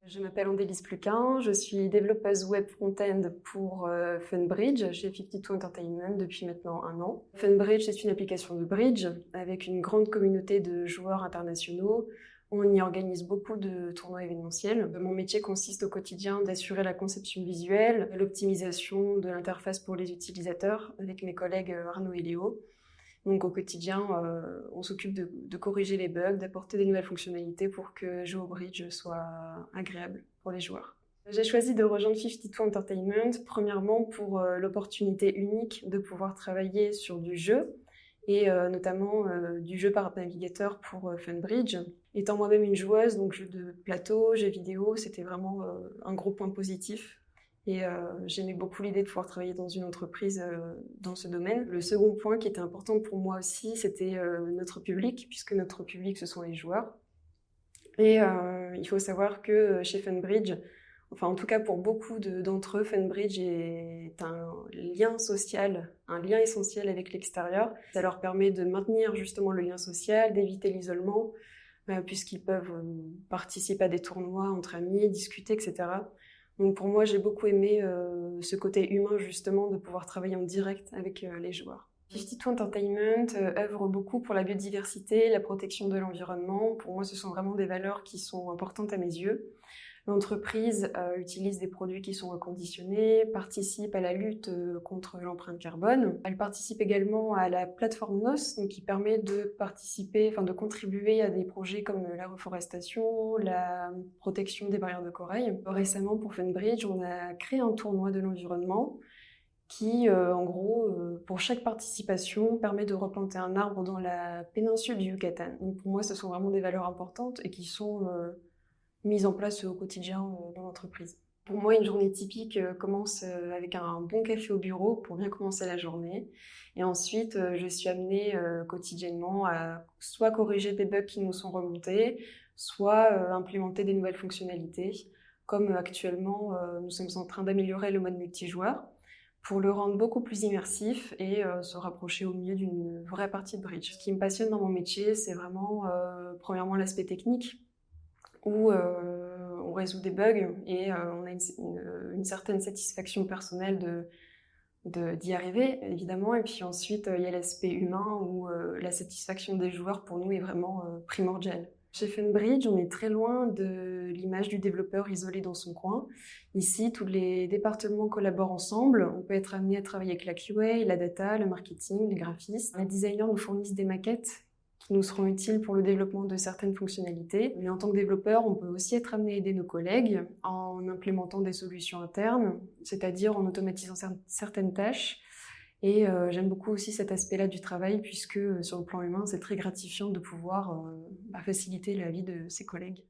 Je m'appelle Andélise Pluquin, je suis développeuse web front-end pour Funbridge chez 52 Entertainment depuis maintenant 1 an. Funbridge, c'est une application de bridge avec une grande communauté de joueurs internationaux. On y organise beaucoup de tournois événementiels. Mon métier consiste au quotidien d'assurer la conception visuelle, l'optimisation de l'interface pour les utilisateurs avec mes collègues Arnaud et Léo. Donc au quotidien, on s'occupe de corriger les bugs, d'apporter des nouvelles fonctionnalités pour que jouer au bridge soit agréable pour les joueurs. J'ai choisi de rejoindre 52 Entertainment, premièrement pour l'opportunité unique de pouvoir travailler sur du jeu, et notamment du jeu par navigateur pour Funbridge. Étant moi-même une joueuse, donc jeux de plateau, jeux vidéo, c'était vraiment un gros point positif. Et j'aimais beaucoup l'idée de pouvoir travailler dans une entreprise dans ce domaine. Le second point qui était important pour moi aussi, c'était notre public, puisque notre public, ce sont les joueurs. Et il faut savoir que chez Funbridge, enfin en tout cas pour beaucoup d'entre eux, Funbridge est un lien social, un lien essentiel avec l'extérieur. Ça leur permet de maintenir justement le lien social, d'éviter l'isolement, puisqu'ils peuvent participer à des tournois entre amis, discuter, etc. Donc pour moi, j'ai beaucoup aimé ce côté humain justement de pouvoir travailler en direct avec les joueurs. 52 Entertainment œuvre beaucoup pour la biodiversité, la protection de l'environnement. Pour moi, ce sont vraiment des valeurs qui sont importantes à mes yeux. L'entreprise utilise des produits qui sont reconditionnés, participe à la lutte contre l'empreinte carbone. Elle participe également à la plateforme NOS, donc qui permet de contribuer à des projets comme la reforestation, la protection des barrières de corail. Récemment, pour Funbridge, on a créé un tournoi de l'environnement qui, en gros, pour chaque participation, permet de replanter un arbre dans la péninsule du Yucatan. Donc pour moi, ce sont vraiment des valeurs importantes et qui sont mise en place au quotidien dans l'entreprise. Pour moi, une journée typique commence avec un bon café au bureau pour bien commencer la journée. Et ensuite, je suis amenée quotidiennement à soit corriger des bugs qui nous sont remontés, soit implémenter des nouvelles fonctionnalités. Comme actuellement, nous sommes en train d'améliorer le mode multijoueur pour le rendre beaucoup plus immersif et se rapprocher au mieux d'une vraie partie de bridge. Ce qui me passionne dans mon métier, c'est vraiment premièrement l'aspect technique, où on résout des bugs et on a une certaine satisfaction personnelle d'y arriver, évidemment. Et puis ensuite, il y a l'aspect humain où la satisfaction des joueurs, pour nous, est vraiment primordiale. Chez Funbridge, on est très loin de l'image du développeur isolé dans son coin. Ici, tous les départements collaborent ensemble. On peut être amené à travailler avec la QA, la data, le marketing, les graphistes. Les designers nous fournissent des maquettes qui nous seront utiles pour le développement de certaines fonctionnalités. Mais en tant que développeur, on peut aussi être amené à aider nos collègues en implémentant des solutions internes, c'est-à-dire en automatisant certaines tâches. Et j'aime beaucoup aussi cet aspect-là du travail, puisque sur le plan humain, c'est très gratifiant de pouvoir faciliter la vie de ses collègues.